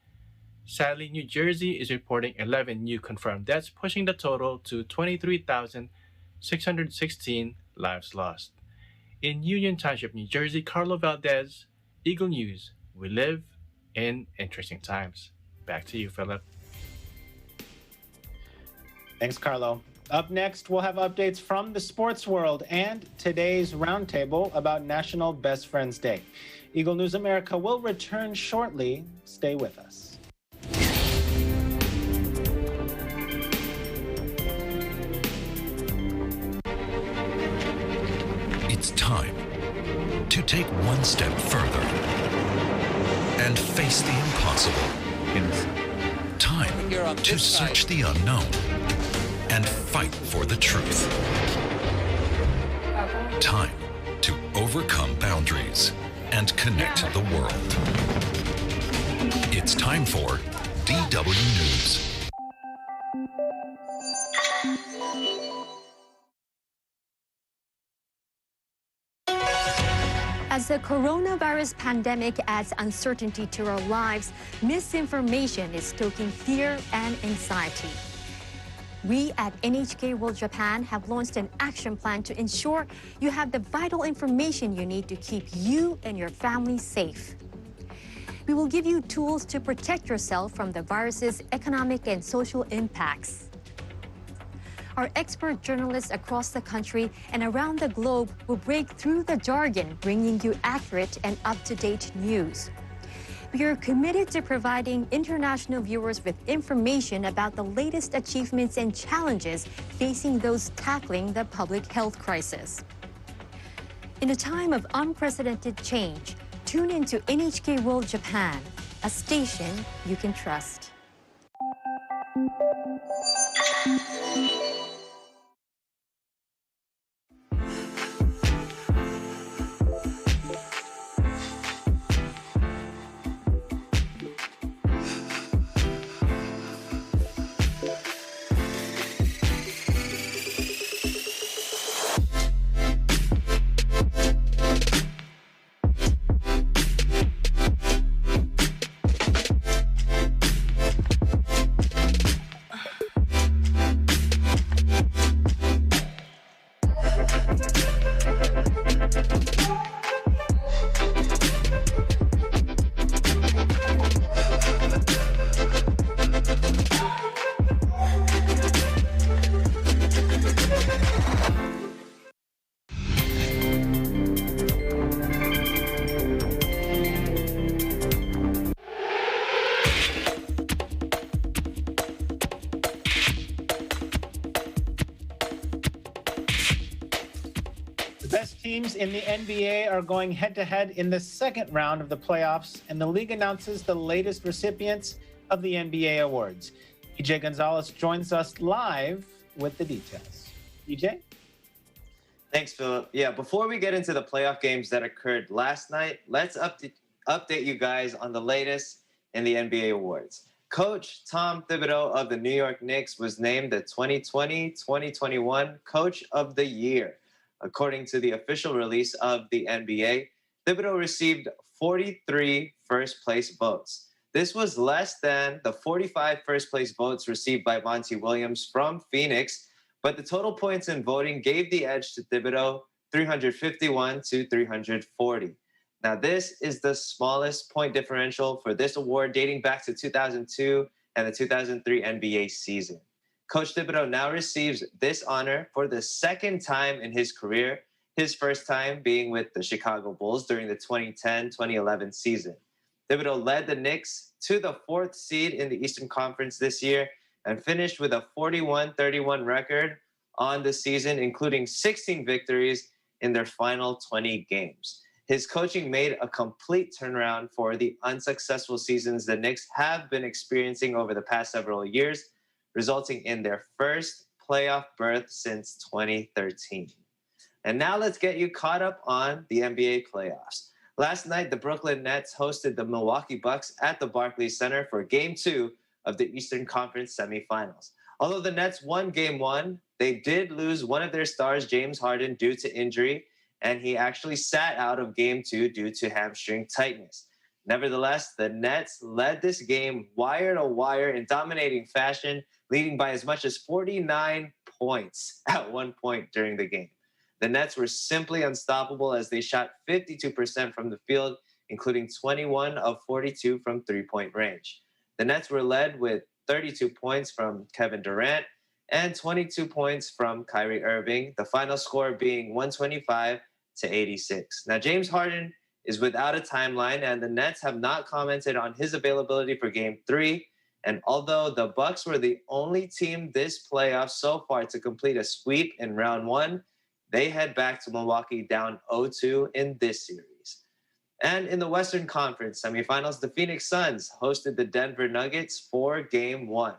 Sadly, New Jersey is reporting 11 new confirmed deaths, pushing the total to 23,616 lives lost. In Union Township, New Jersey, Carlo Valdez, Eagle News. We live in interesting times. Back to you, Philip. Thanks, Carlo. Up next, we'll have updates from the sports world and today's roundtable about National Best Friends Day. Eagle News America will return shortly. Stay with us. It's time to take one step further and face the impossible. Time to search the unknown and fight for the truth. Time to overcome boundaries and connect the world. It's time for DW News. As the coronavirus pandemic adds uncertainty to our lives, misinformation is stoking fear and anxiety. We at NHK World Japan have launched an action plan to ensure you have the vital information you need to keep you and your family safe. We will give you tools to protect yourself from the virus's economic and social impacts. Our expert journalists across the country and around the globe will break through the jargon, bringing you accurate and up-to-date news. We are committed to providing international viewers with information about the latest achievements and challenges facing those tackling the public health crisis. In a time of unprecedented change, tune into NHK World Japan, a station you can trust. teams in the NBA are going head-to-head in the second round of the playoffs, and the league announces the latest recipients of the NBA awards. EJ Gonzalez joins us live with the details. EJ? Thanks, Philip. Yeah, before we get into the playoff games that occurred last night, let's update you guys on the latest in the NBA awards. Coach Tom Thibodeau of the New York Knicks was named the 2020-2021 Coach of the Year. According to the official release of the NBA, Thibodeau received 43 first-place votes. This was less than the 45 first-place votes received by Monty Williams from Phoenix, but the total points in voting gave the edge to Thibodeau, 351 to 340. Now, this is the smallest point differential for this award dating back to 2002 and the 2003 NBA season. Coach Thibodeau now receives this honor for the second time in his career, his first time being with the Chicago Bulls during the 2010-2011 season. Thibodeau led the Knicks to the 4th seed in the Eastern Conference this year and finished with a 41-31 record on the season, including 16 victories in their final 20 games. His coaching made a complete turnaround for the unsuccessful seasons the Knicks have been experiencing over the past several years, resulting in their first playoff berth since 2013. And now let's get you caught up on the NBA playoffs. Last night, the Brooklyn Nets hosted the Milwaukee Bucks at the Barclays Center for Game 2 of the Eastern Conference semifinals. Although the Nets won Game 1, they did lose one of their stars, James Harden, due to injury, and he actually sat out of Game 2 due to hamstring tightness. Nevertheless, the Nets led this game wire to wire in dominating fashion, leading by as much as 49 points at one point during the game. The Nets were simply unstoppable as they shot 52% from the field, including 21 of 42 from three-point range. The Nets were led with 32 points from Kevin Durant and 22 points from Kyrie Irving, the final score being 125 to 86. Now, James Harden is without a timeline, and the Nets have not commented on his availability for Game 3. And although the Bucks were the only team this playoff so far to complete a sweep in round 1, they head back to Milwaukee down 0-2 in this series. And in the Western Conference semifinals, the Phoenix Suns hosted the Denver Nuggets for Game 1.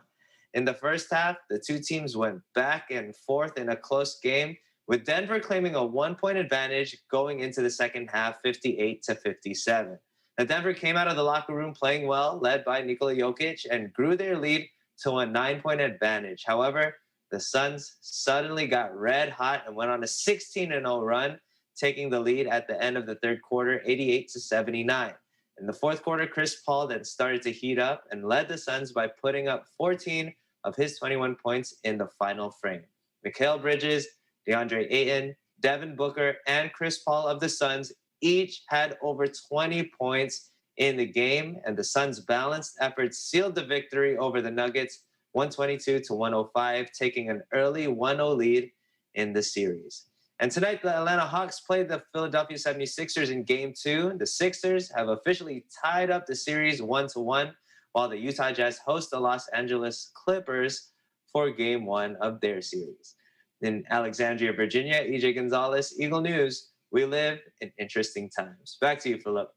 In the first half, the two teams went back and forth in a close game, with Denver claiming a 1-point advantage going into the second half, 58 to 57. Now, Denver came out of the locker room playing well, led by Nikola Jokic, and grew their lead to a 9-point advantage. However, the Suns suddenly got red hot and went on a 16-0 run, taking the lead at the end of the third quarter, 88 to 79. In the fourth quarter, Chris Paul then started to heat up and led the Suns by putting up 14 of his 21 points in the final frame. Mikal Bridges, DeAndre Ayton, Devin Booker, and Chris Paul of the Suns each had over 20 points in the game, and the Suns' balanced efforts sealed the victory over the Nuggets, 122 to 105, taking an early 1-0 lead in the series. And tonight, the Atlanta Hawks played the Philadelphia 76ers in Game 2. The Sixers have officially tied up the series 1-1, while the Utah Jazz host the Los Angeles Clippers for Game 1 of their series. In Alexandria, Virginia, EJ Gonzalez, Eagle News. We live in interesting times. Back to you, Philip.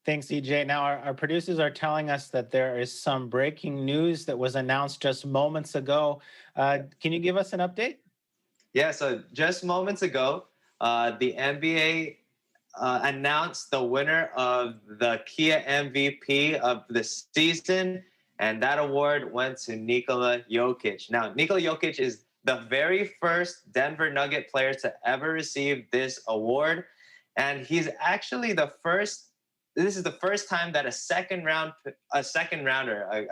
Thanks, EJ. Now, our producers are telling us that there is some breaking news that was announced just moments ago. Can you give us an update? Yeah, so just moments ago, the NBA announced the winner of the Kia MVP of the season, and that award went to Nikola Jokic. Now, Nikola Jokic is the very first Denver Nugget player to ever receive this award, and he's actually the first. This is the first time that a second rounder,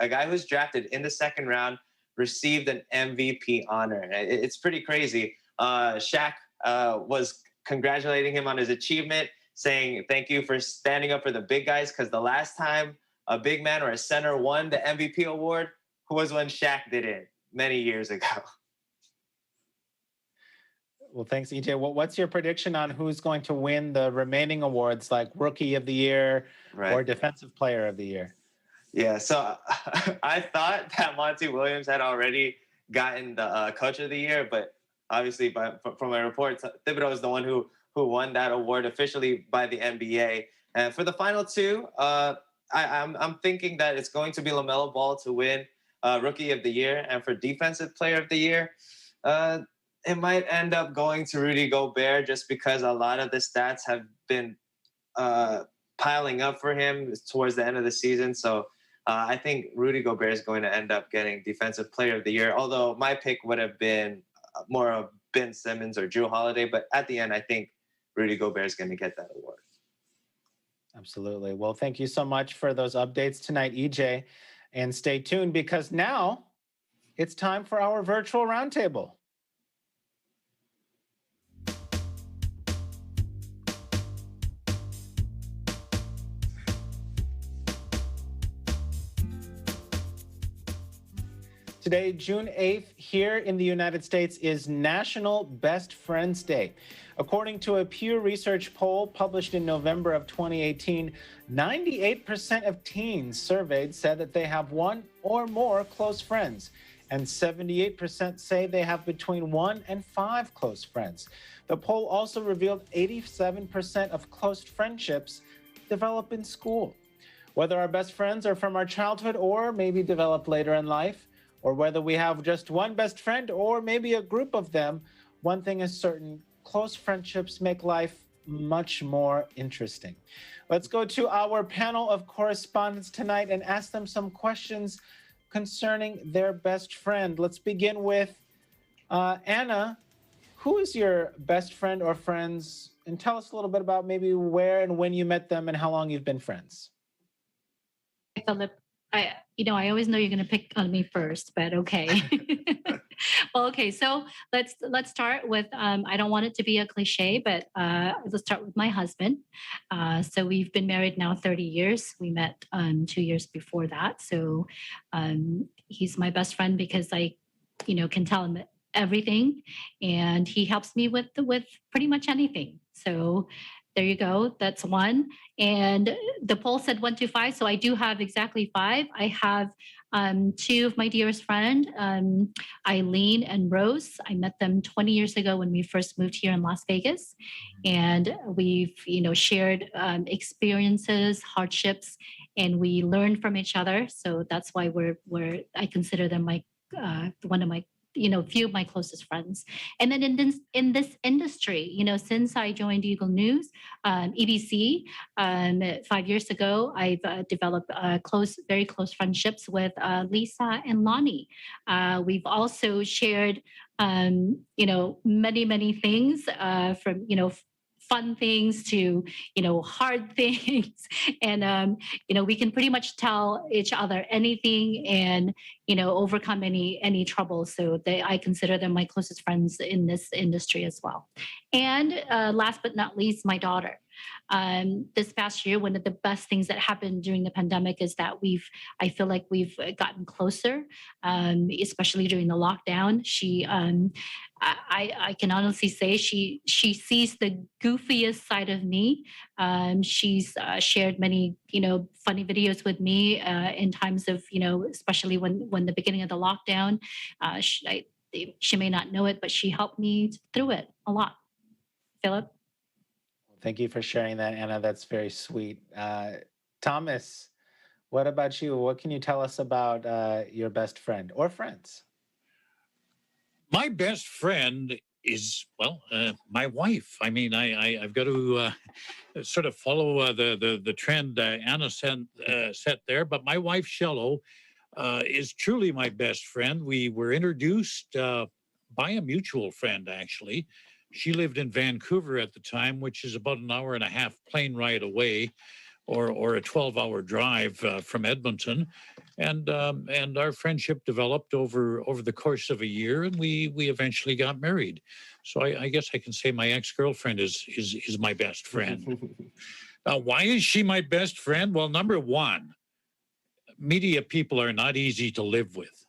a guy who's drafted in the second round, received an MVP honor. It's pretty crazy. Shaq was congratulating him on his achievement, saying thank you for standing up for the big guys, because the last time a big man or a center won the MVP award was when Shaq did it many years ago. Well, thanks, EJ. What's your prediction on who's going to win the remaining awards, like Rookie of the Year or Defensive Player of the Year? Yeah, so I thought that Monty Williams had already gotten the Coach of the Year, but obviously, from my reports, Thibodeau is the one who won that award officially by the NBA. And for the final two, I'm thinking that it's going to be LaMelo Ball to win Rookie of the Year, and for Defensive Player of the Year, it might end up going to Rudy Gobert just because a lot of the stats have been piling up for him towards the end of the season. So I think Rudy Gobert is going to end up getting Defensive Player of the Year, although my pick would have been more of Ben Simmons or Jrue Holiday. But at the end, I think Rudy Gobert is going to get that award. Absolutely. Well, thank you so much for those updates tonight, EJ. And stay tuned because now it's time for our virtual roundtable. Today, June 8th, here in the United States is National Best Friends Day. According to a Pew Research poll published in November of 2018, 98% of teens surveyed said that they have one or more close friends, and 78% say they have between 1 and 5 close friends. The poll also revealed 87% of close friendships develop in school. Whether our best friends are from our childhood or maybe developed later in life, or whether we have just one best friend or maybe a group of them, one thing is certain: close friendships make life much more interesting. Let's go to our panel of correspondents tonight and ask them some questions concerning their best friend. Let's begin with Anna. Who is your best friend or friends? And tell us a little bit about maybe where and when you met them and how long you've been friends. Philip, I always know you're going to pick on me first, but okay. Well, okay. So let's start with. I don't want it to be a cliche, but let's start with my husband. So we've been married now 30 years. We met 2 years before that. So he's my best friend because I, can tell him everything, and he helps me with pretty much anything. So there you go. That's one. And the poll said 1 to 5. So I do have exactly 5. I have 2 of my dearest friends, Eileen and Rose. I met them 20 years ago when we first moved here in Las Vegas. And we've, shared experiences, hardships, and we learned from each other. So that's why I consider them one of my few of my closest friends. And then in this industry, since I joined Eagle News, EBC, 5 years ago, I've developed very close friendships with Lisa and Lonnie. We've also shared, many, many things from, fun things to, hard things. And, we can pretty much tell each other anything and, overcome any trouble. So I consider them my closest friends in this industry as well. And last but not least, my daughter. This past year, one of the best things that happened during the pandemic is that I feel like we've gotten closer, especially during the lockdown. She, I can honestly say she sees the goofiest side of me. She's shared many, funny videos with me in times of, especially when the beginning of the lockdown. She may not know it, but she helped me through it a lot. Philip? Thank you for sharing that, Anna. That's very sweet. Thomas, what about you? What can you tell us about your best friend or friends? My best friend is, my wife. I mean, I've got to sort of follow the trend Anna set there, but my wife, Shello, is truly my best friend. We were introduced by a mutual friend, actually. She lived in Vancouver at the time, which is about an hour and a half plane ride away, or a 12-hour drive from Edmonton. And our friendship developed over the course of a year, and we eventually got married. So I guess I can say my ex-girlfriend is my best friend. Why is she my best friend? Well, number one, media people are not easy to live with.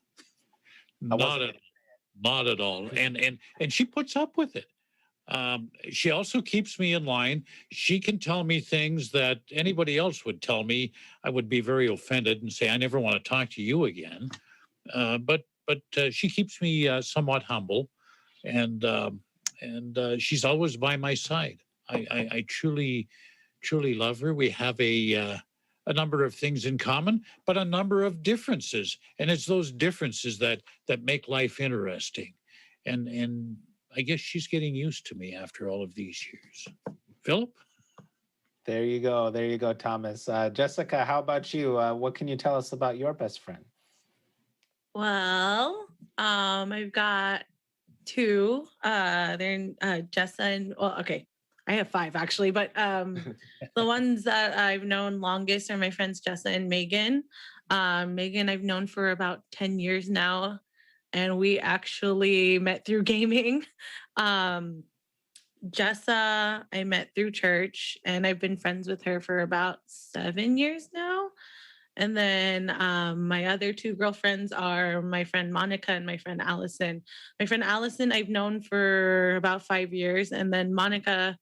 Not at all. And she puts up with it. She also keeps me in line. She can tell me things that anybody else would tell me. I would be very offended and say, I never want to talk to you again. But she keeps me somewhat humble. and she's always by my side. I truly love her. We have a number of things in common, but a number of differences, and it's those differences that make life interesting. And I guess she's getting used to me after all of these years. Philip? There you go, Thomas. Jessica, how about you? What can you tell us about your best friend? Well, I've got two. They're Jessa and, well, okay, I have five actually, but the ones that I've known longest are my friends Jessa and Megan. Megan I've known for about 10 years now, and we actually met through gaming. Jessa I met through church, and I've been friends with her for about 7 years now. And then my other two girlfriends are my friend Monica and my friend Allison. My friend Allison I've known for about 5 years. And then Monica,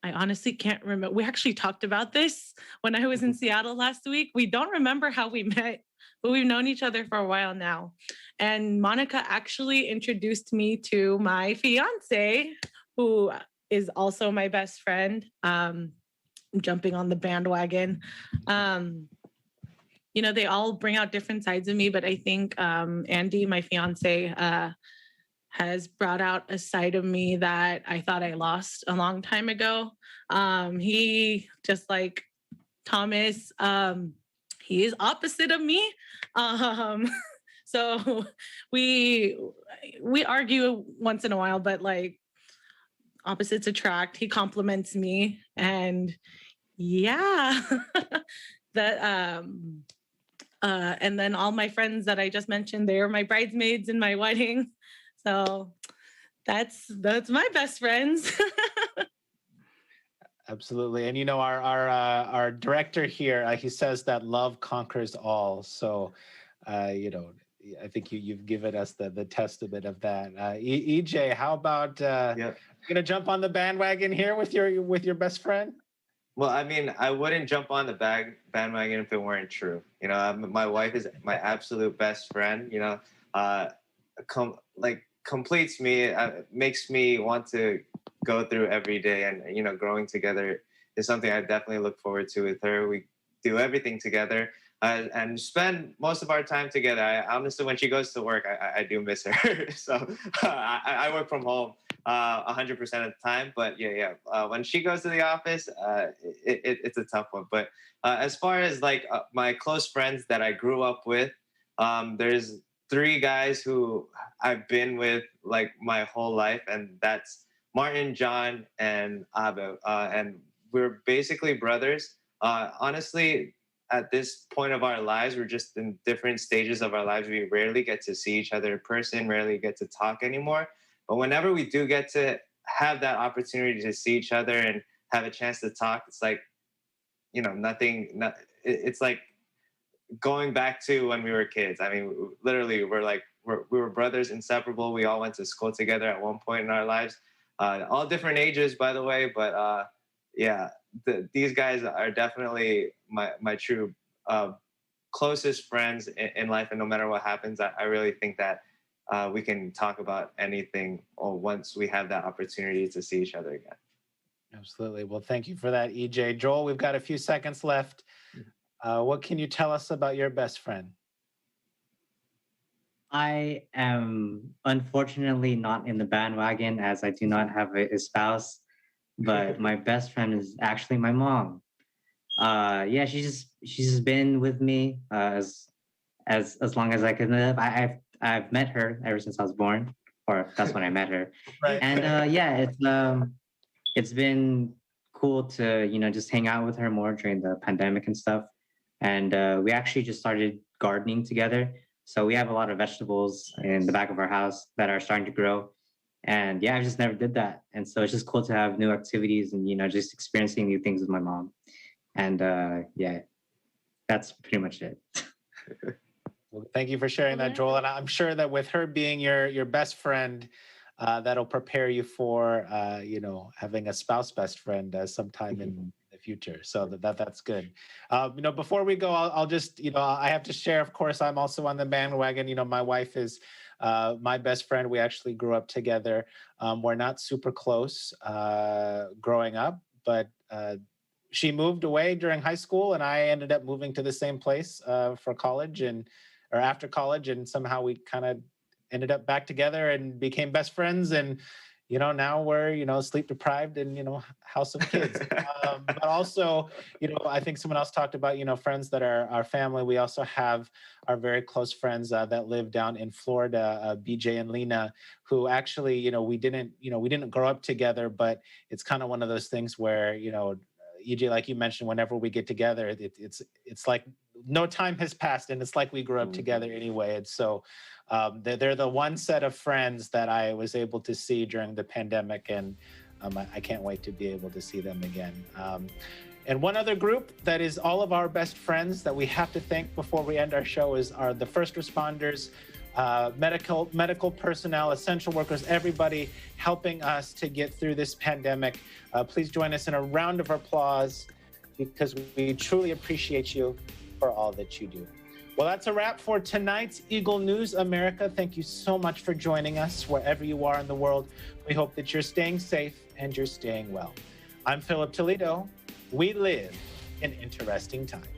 I honestly can't remember. We actually talked about this when I was in Seattle last week. We don't remember how we met, but we've known each other for a while now. And Monica actually introduced me to my fiance, who is also my best friend. I'm jumping on the bandwagon. You know, they all bring out different sides of me, but I think Andy, my fiance, has brought out a side of me that I thought I lost a long time ago. He, just like Thomas, he is opposite of me. So we argue once in a while, but like opposites attract. He compliments me, and yeah, that and then all my friends that I just mentioned, they are my bridesmaids in my wedding. So that's my best friends. Absolutely. And you know, our director here, he says that love conquers all. So you know, I think you've given us the testament of that. EJ, how about you gonna jump on the bandwagon here with your best friend? Well, I mean, I wouldn't jump on the bandwagon if it weren't true. You know, my wife is my absolute best friend. You know, completes me, makes me want to go through every day. And you know, growing together is something I definitely look forward to with her. We do everything together and spend most of our time together. I honestly, when she goes to work, I do miss her. So I work from home 100% of the time, but when she goes to the office, it's a tough one. But as far as like my close friends that I grew up with, there's 3 guys who I've been with like my whole life, and that's Martin, John, and Abe, and we're basically brothers. Honestly, at this point of our lives, we're just in different stages of our lives. We rarely get to see each other in person, rarely get to talk anymore. But whenever we do get to have that opportunity to see each other and have a chance to talk, it's like, you know, it's like going back to when we were kids. I mean, literally, we were brothers, inseparable. We all went to school together at one point in our lives, all different ages, by the way. But these guys are definitely my true closest friends in life. And no matter what happens, I really think that we can talk about anything once we have that opportunity to see each other again. Absolutely. Well, thank you for that, EJ. Joel, we've got a few seconds left. What can you tell us about your best friend? I am unfortunately not in the bandwagon, as I do not have a spouse, but my best friend is actually my mom. She's just been with me as long as I can live. I've met her ever since I was born, or that's when I met her. Right. And it's been cool to, you know, just hang out with her more during the pandemic and stuff. And we actually just started gardening together. So we have a lot of vegetables in the back of our house that are starting to grow. And I just never did that. And so it's just cool to have new activities and, you know, just experiencing new things with my mom. And that's pretty much it. Well, thank you for sharing that, Joel. And I'm sure that with her being your best friend, that'll prepare you for, you know, having a spouse best friend sometime in the future. So that's good. Before we go, I'll just, I have to share, of course, I'm also on the bandwagon. My wife is my best friend. We actually grew up together. We're not super close growing up, but she moved away during high school, and I ended up moving to the same place for college or after college, and somehow we kind of ended up back together and became best friends. And now we're sleep deprived and house of kids. But also, I think someone else talked about friends that are our family. We also have our very close friends that live down in Florida, BJ and Lena, who actually we didn't grow up together, but it's kind of one of those things where EJ, like you mentioned, whenever we get together, it's like no time has passed, and it's like we grew up together anyway. And so they're the one set of friends that I was able to see during the pandemic, and I can't wait to be able to see them again. And one other group that is all of our best friends that we have to thank before we end our show are the first responders, medical personnel, essential workers, everybody helping us to get through this pandemic. Please join us in a round of applause, because we truly appreciate you for all that you do. Well, that's a wrap for tonight's Eagle News America. Thank you so much for joining us wherever you are in the world. We hope that you're staying safe and you're staying well. I'm Philip Toledo. We live in interesting times.